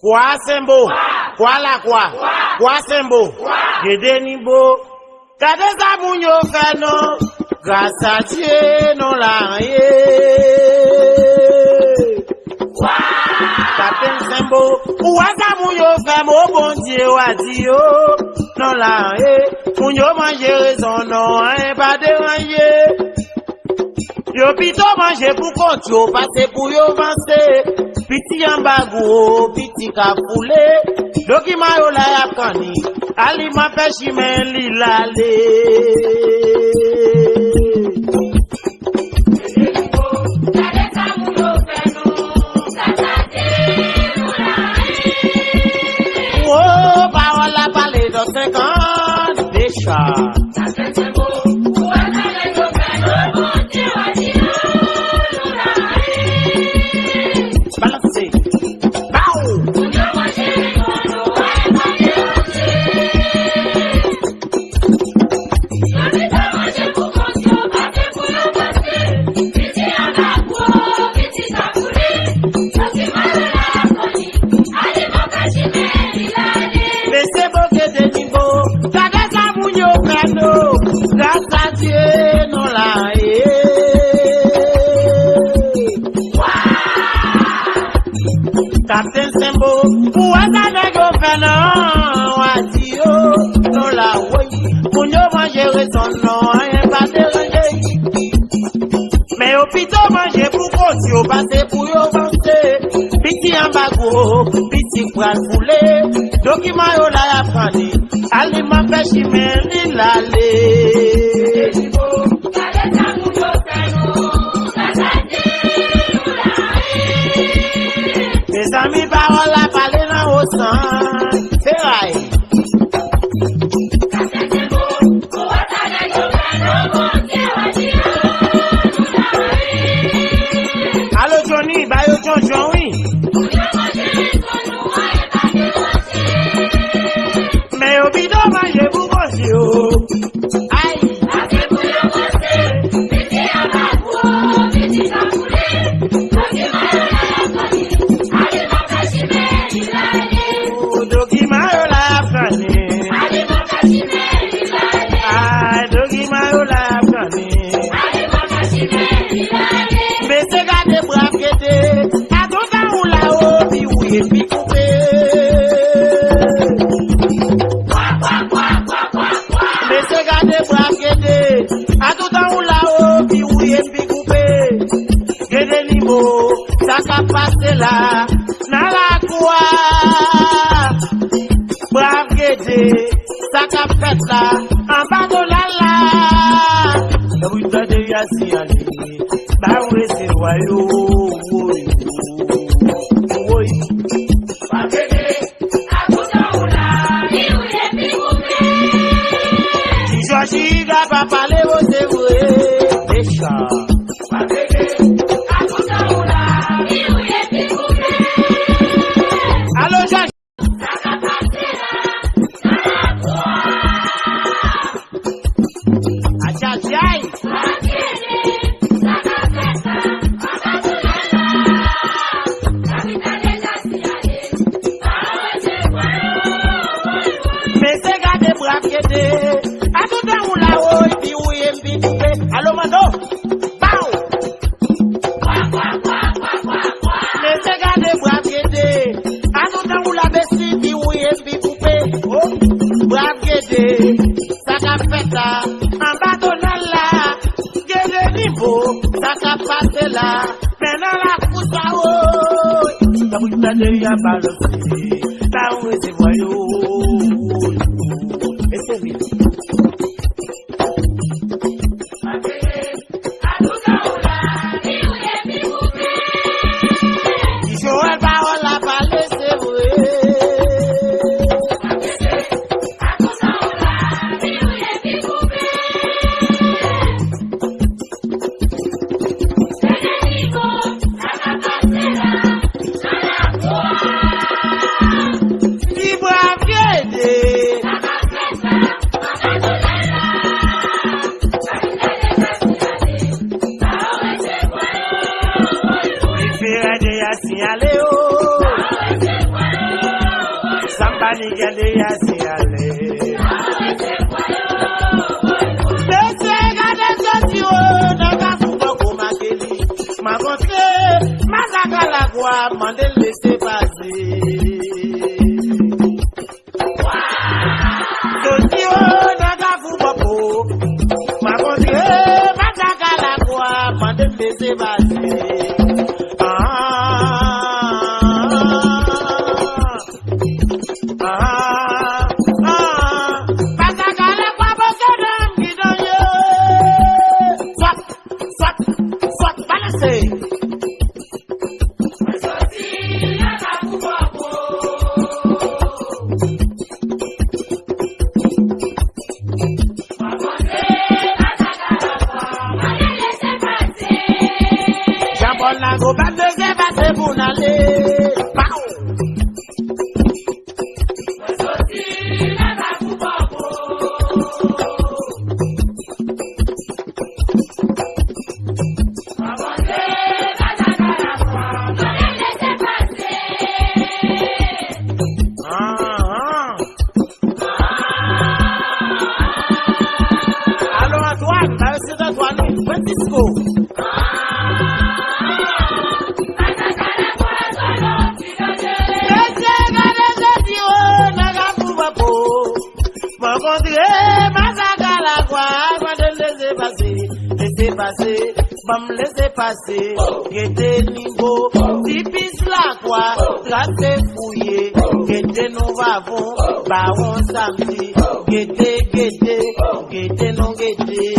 Quoi sembo? Quoi la quoi? Quoi sembo? Gede nibo. Kade sa mounyo fait non? Grâce à Dieu non la Captain sembo. Quoi sa mounyo fait mon bon Dieu wa Dieu non la mounyo manger raison non pas déranger. Yo pito manger pour compte yo passer pour yo avancer. Piti ambagou, piti kafoulé, dokima yo la yakani, ali ma peshi men li lale. Oh, parola parler de 50 déjà. Captain Sembo, pour un gouverneur, Wadio, non la oui, pour nous manger raison, non, rien pas déranger. Mais au pito manger pour qu'on passer pour y avancer. Piti en bago, piti poil foulé, document yo la yapani, aliment pêche mais il l'aller. Mes amis, parole à parler dans le sang, c'est vrai. Allô Johnny, bayo John, oui. Mais au bidon, mangez vous bonjour. Aïe. Passer là, dans la quoi, brave guédé, ça qu'a fait là, en bas de la, vous t'avez assis à lui, bah oui c'est royaux, oui, brave guédé, à tout en là, si Joachim n'a pas parlé, c'est vrai, déjà, brave guédé. Allo mando, bow. Les gars de brave à tout temps où la bessie dit oui et puis poupée. Oh, brave guédé, ça qu'a fait là, en bas de là, guédé niveau, ça qu'a passé là, maintenant la pousse à haut. La bouche de y'a balancé, là où c'est voyou. Et c'est vite. Sambani gade yasi ale. Dese gade soti o naga fubo ko makeli. Makontre mazaka la kwa mande laisser passer. Soti o naga fubo ko makontre mazaka la kwa mande laisser passer. Go back to the base bunale. Pow. Alors Antoine, là c'est Antoine, petit go. Laissez passer, bam laissez passer, guettez niveau, tipis la quoi, tracé fouillé, guettez nous vavons, baron samedi, guettez non guettez.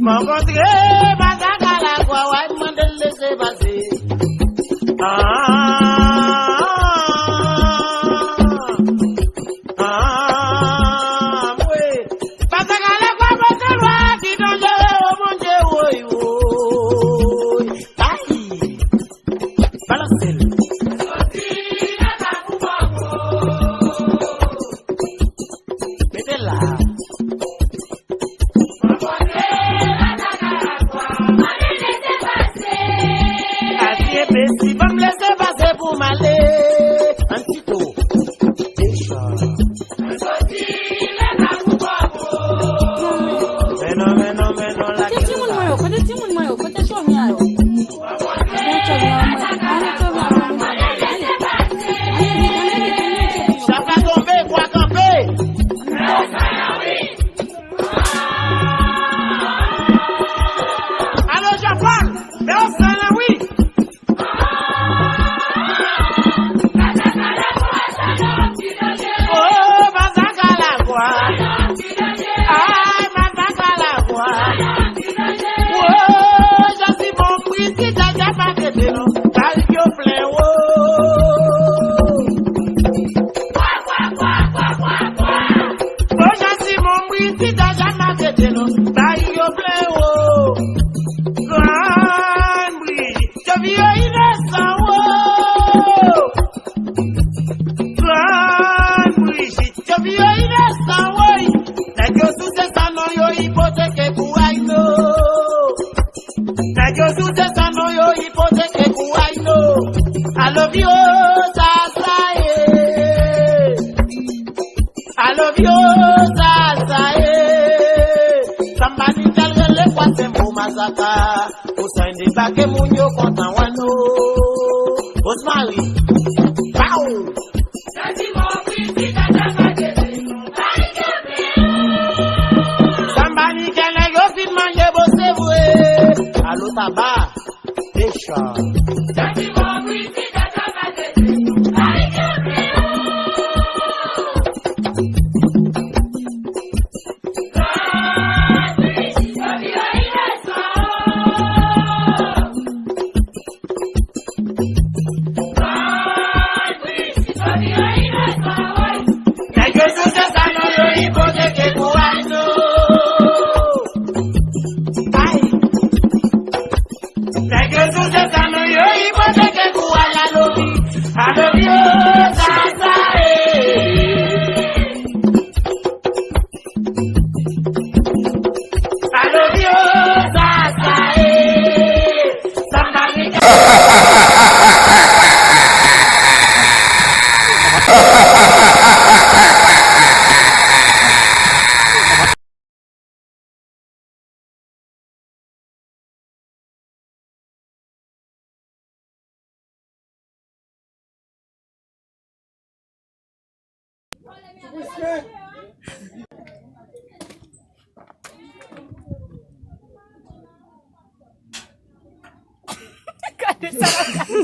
M'encontré, mazaga la quoi, ouais, demandez laissez passer. Like Jesus, I know you're